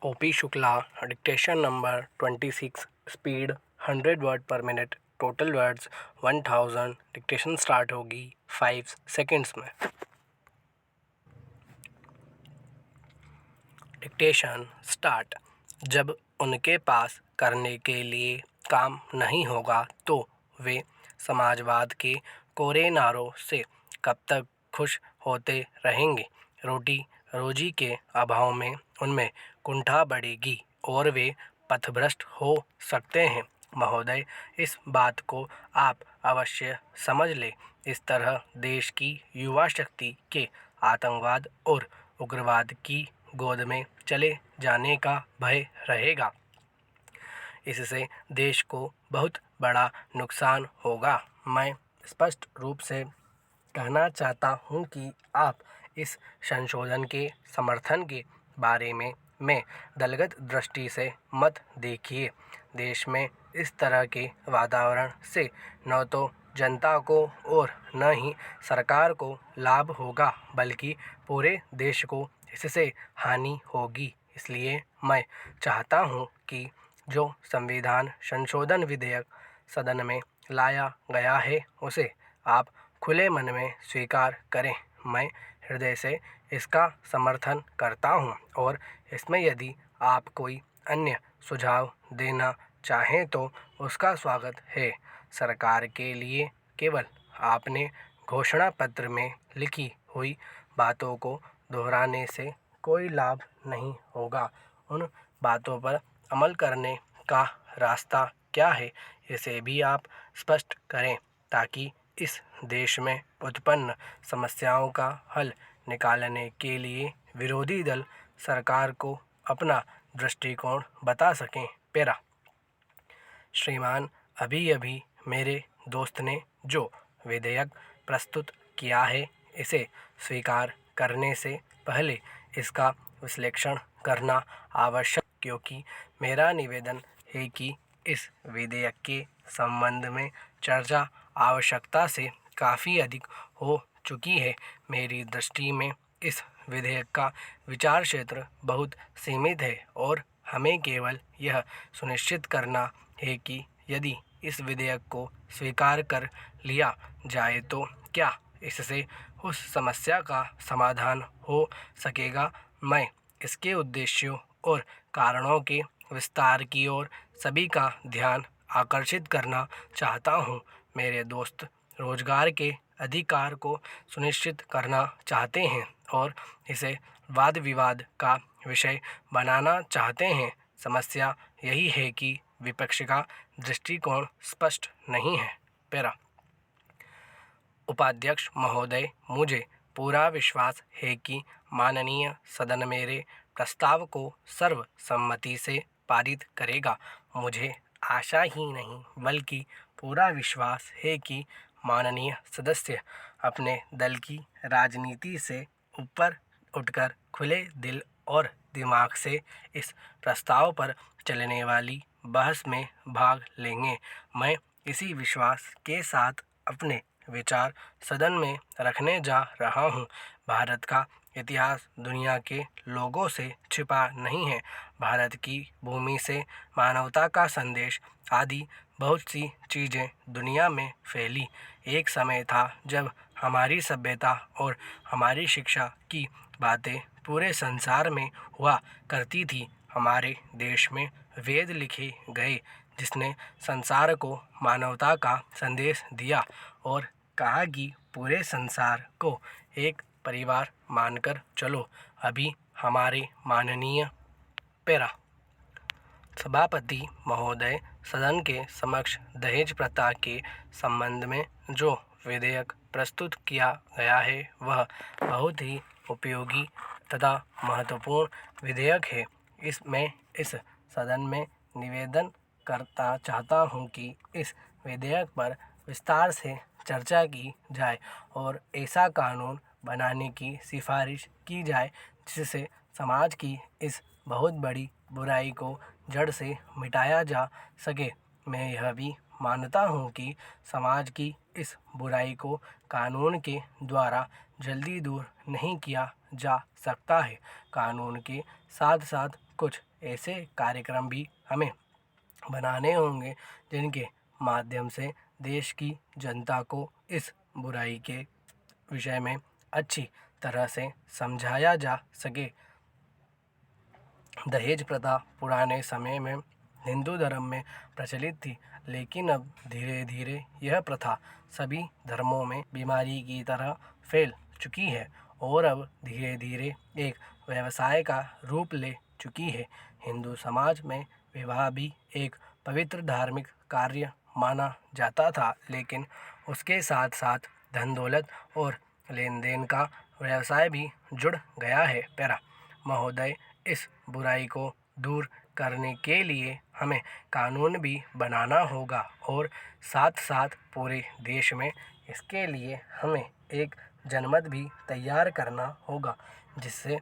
OP Shukla, dictation number 26, speed 100 word पर minute, total words 1000। Dictation start होगी 5 seconds में। Dictation start. जब उनके पास करने के लिए काम नहीं होगा तो वे समाजवाद के कोरे नारों से कब तक खुश होते रहेंगे। रोटी रोजी के अभाव में उनमें कुंठा बढ़ेगी और वे पथभ्रष्ट हो सकते हैं। महोदय, इस बात को आप अवश्य समझ लें। इस तरह देश की युवा शक्ति के आतंकवाद और उग्रवाद की गोद में चले जाने का भय रहेगा। इससे देश को बहुत बड़ा नुकसान होगा। मैं स्पष्ट रूप से कहना चाहता हूं कि आप इस संशोधन के समर्थन के बारे में दलगत दृष्टि से मत देखिए। देश में इस तरह के वातावरण से न तो जनता को और न ही सरकार को लाभ होगा, बल्कि पूरे देश को इससे हानि होगी। इसलिए मैं चाहता हूं कि जो संविधान संशोधन विधेयक सदन में लाया गया है उसे आप खुले मन में स्वीकार करें। मैं हृदय से इसका समर्थन करता हूं और इसमें यदि आप कोई अन्य सुझाव देना चाहें तो उसका स्वागत है। सरकार के लिए केवल आपने घोषणा पत्र में लिखी हुई बातों को दोहराने से कोई लाभ नहीं होगा। उन बातों पर अमल करने का रास्ता क्या है, इसे भी आप स्पष्ट करें ताकि इस देश में उत्पन्न समस्याओं का हल निकालने के लिए विरोधी दल सरकार को अपना दृष्टिकोण बता सकें। पैरा। श्रीमान, अभी अभी मेरे दोस्त ने जो विधेयक प्रस्तुत किया है, इसे स्वीकार करने से पहले इसका विश्लेषण करना आवश्यक, क्योंकि मेरा निवेदन है कि इस विधेयक के संबंध में चर्चा आवश्यकता से काफ़ी अधिक हो चुकी है। मेरी दृष्टि में इस विधेयक का विचार क्षेत्र बहुत सीमित है और हमें केवल यह सुनिश्चित करना है कि यदि इस विधेयक को स्वीकार कर लिया जाए तो क्या इससे उस समस्या का समाधान हो सकेगा। मैं इसके उद्देश्यों और कारणों के विस्तार की ओर सभी का ध्यान आकर्षित करना चाहता हूं। मेरे दोस्त रोजगार के अधिकार को सुनिश्चित करना चाहते हैं और इसे वाद विवाद का विषय बनाना चाहते हैं। समस्या यही है कि विपक्ष का दृष्टिकोण स्पष्ट नहीं है। पैरा। उपाध्यक्ष महोदय, मुझे पूरा विश्वास है कि माननीय सदन मेरे प्रस्ताव को सर्वसम्मति से पारित करेगा। मुझे आशा ही नहीं बल्कि पूरा विश्वास है कि माननीय सदस्य अपने दल की राजनीति से ऊपर उठकर खुले दिल और दिमाग से इस प्रस्ताव पर चलने वाली बहस में भाग लेंगे। मैं इसी विश्वास के साथ अपने विचार सदन में रखने जा रहा हूं। भारत का इतिहास दुनिया के लोगों से छिपा नहीं है। भारत की भूमि से मानवता का संदेश आदि बहुत सी चीज़ें दुनिया में फैली। एक समय था जब हमारी सभ्यता और हमारी शिक्षा की बातें पूरे संसार में हुआ करती थी। हमारे देश में वेद लिखे गए जिसने संसार को मानवता का संदेश दिया और कहा कि पूरे संसार को एक परिवार मानकर चलो। अभी हमारे माननीय पैरा। सभापति महोदय, सदन के समक्ष दहेज प्रथा के संबंध में जो विधेयक प्रस्तुत किया गया है वह बहुत ही उपयोगी तथा महत्वपूर्ण विधेयक है। इस सदन में निवेदन करना चाहता हूं कि इस विधेयक पर विस्तार से चर्चा की जाए और ऐसा कानून बनाने की सिफारिश की जाए जिससे समाज की इस बहुत बड़ी बुराई को जड़ से मिटाया जा सके। मैं यह भी मानता हूं कि समाज की इस बुराई को कानून के द्वारा जल्दी दूर नहीं किया जा सकता है। कानून के साथ साथ कुछ ऐसे कार्यक्रम भी हमें बनाने होंगे जिनके माध्यम से देश की जनता को इस बुराई के विषय में अच्छी तरह से समझाया जा सके। दहेज प्रथा पुराने समय में हिंदू धर्म में प्रचलित थी, लेकिन अब धीरे धीरे यह प्रथा सभी धर्मों में बीमारी की तरह फैल चुकी है और अब धीरे धीरे एक व्यवसाय का रूप ले चुकी है। हिंदू समाज में विवाह भी एक पवित्र धार्मिक कार्य माना जाता था, लेकिन उसके साथ साथ धन दौलत और लेन देन का व्यवसाय भी जुड़ गया है। पैरा महोदय, इस बुराई को दूर करने के लिए हमें कानून भी बनाना होगा और साथ साथ पूरे देश में इसके लिए हमें एक जनमत भी तैयार करना होगा, जिससे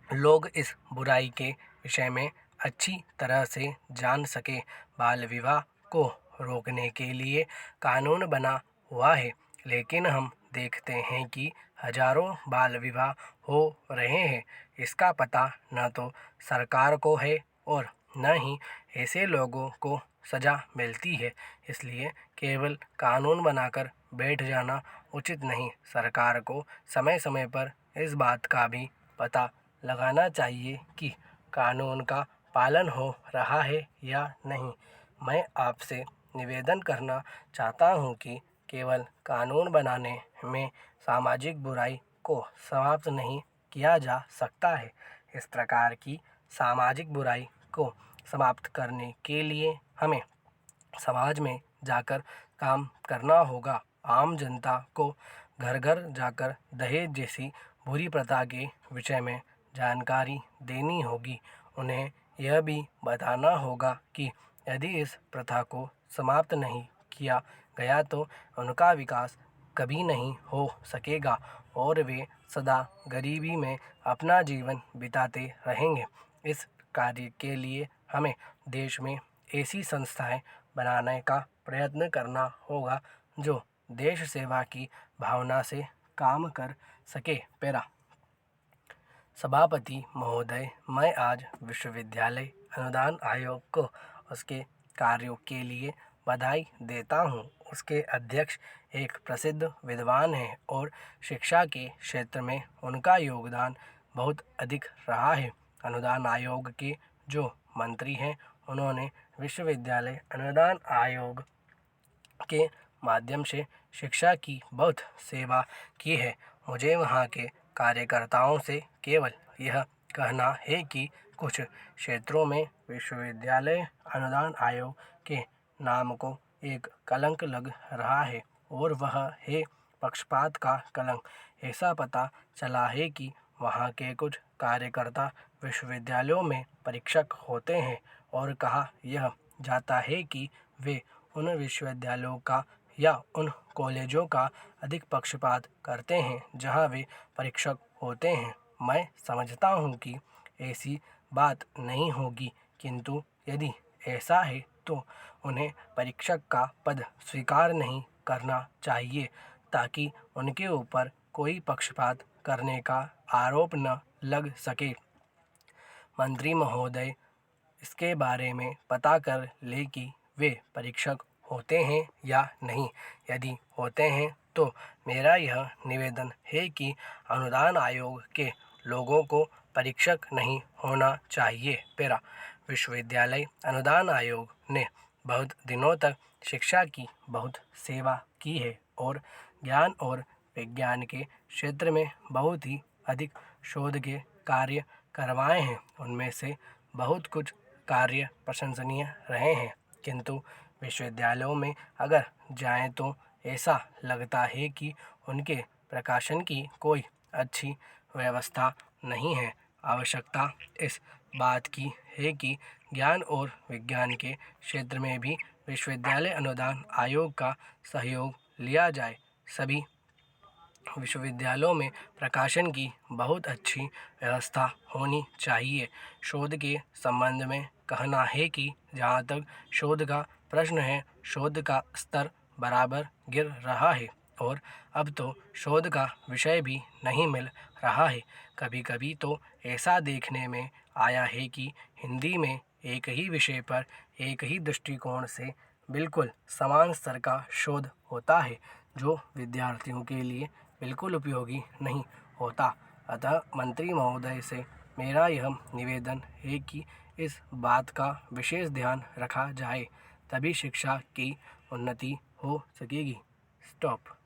लोग इस बुराई के विषय में अच्छी तरह से जान सके। बाल विवाह को रोकने के लिए कानून बना हुआ है, लेकिन हम देखते हैं कि हजारों बाल विवाह हो रहे हैं। इसका पता न तो सरकार को है और न ही ऐसे लोगों को सज़ा मिलती है, इसलिए केवल कानून बनाकर बैठ जाना उचित नहीं। सरकार को समय समय पर इस बात का भी पता लगाना चाहिए कि कानून का पालन हो रहा है या नहीं। मैं आपसे निवेदन करना चाहता हूं कि केवल कानून बनाने में सामाजिक बुराई को समाप्त नहीं किया जा सकता है। इस प्रकार की सामाजिक बुराई को समाप्त करने के लिए हमें समाज में जाकर काम करना होगा। आम जनता को घर घर जाकर दहेज जैसी बुरी प्रथा के विषय में जानकारी देनी होगी। उन्हें यह भी बताना होगा कि यदि इस प्रथा को समाप्त नहीं किया गया तो उनका विकास कभी नहीं हो सकेगा और वे सदा गरीबी में अपना जीवन बिताते रहेंगे। इस कार्य के लिए हमें देश में ऐसी संस्थाएं बनाने का प्रयत्न करना होगा जो देश सेवा की भावना से काम कर सके। पैरा सभापति महोदय, मैं आज विश्वविद्यालय अनुदान आयोग को उसके कार्यों के लिए बधाई देता हूं। उसके अध्यक्ष एक प्रसिद्ध विद्वान हैं और शिक्षा के क्षेत्र में उनका योगदान बहुत अधिक रहा है। अनुदान आयोग के जो मंत्री हैं, उन्होंने विश्वविद्यालय अनुदान आयोग के माध्यम से शिक्षा की बहुत सेवा की है। मुझे वहाँ के कार्यकर्ताओं से केवल यह कहना है कि कुछ क्षेत्रों में विश्वविद्यालय अनुदान आयोग के नाम को एक कलंक लग रहा है और वह है पक्षपात का कलंक। ऐसा पता चला है कि वहाँ के कुछ कार्यकर्ता विश्वविद्यालयों में परीक्षक होते हैं और कहा यह जाता है कि वे उन विश्वविद्यालयों का या उन कॉलेजों का अधिक पक्षपात करते हैं जहां वे परीक्षक होते हैं। मैं समझता हूं कि ऐसी बात नहीं होगी, किंतु यदि ऐसा है तो उन्हें परीक्षक का पद स्वीकार नहीं करना चाहिए ताकि उनके ऊपर कोई पक्षपात करने का आरोप न लग सके। मंत्री महोदय, इसके बारे में पता कर ले कि वे परीक्षक होते हैं या नहीं। यदि होते हैं तो मेरा यह निवेदन है कि अनुदान आयोग के लोगों को परीक्षक नहीं होना चाहिए। पैरा विश्वविद्यालय अनुदान आयोग ने बहुत दिनों तक शिक्षा की बहुत सेवा की है और ज्ञान और विज्ञान के क्षेत्र में बहुत ही अधिक शोध के कार्य करवाए हैं। उनमें से बहुत कुछ कार्य प्रशंसनीय रहे हैं, किंतु विश्वविद्यालयों में अगर जाएं तो ऐसा लगता है कि उनके प्रकाशन की कोई अच्छी व्यवस्था नहीं है। आवश्यकता इस बात की है कि ज्ञान और विज्ञान के क्षेत्र में भी विश्वविद्यालय अनुदान आयोग का सहयोग लिया जाए। सभी विश्वविद्यालयों में प्रकाशन की बहुत अच्छी व्यवस्था होनी चाहिए। शोध के संबंध में कहना है कि जहाँ तक शोध का प्रश्न है, शोध का स्तर बराबर गिर रहा है और अब तो शोध का विषय भी नहीं मिल रहा है। कभी कभी तो ऐसा देखने में आया है कि हिंदी में एक ही विषय पर एक ही दृष्टिकोण से बिल्कुल समान स्तर का शोध होता है, जो विद्यार्थियों के लिए बिल्कुल उपयोगी नहीं होता। अतः मंत्री महोदय से मेरा यह निवेदन है कि इस बात का विशेष ध्यान रखा जाए, तभी शिक्षा की उन्नति हो सकेगी। स्टॉप।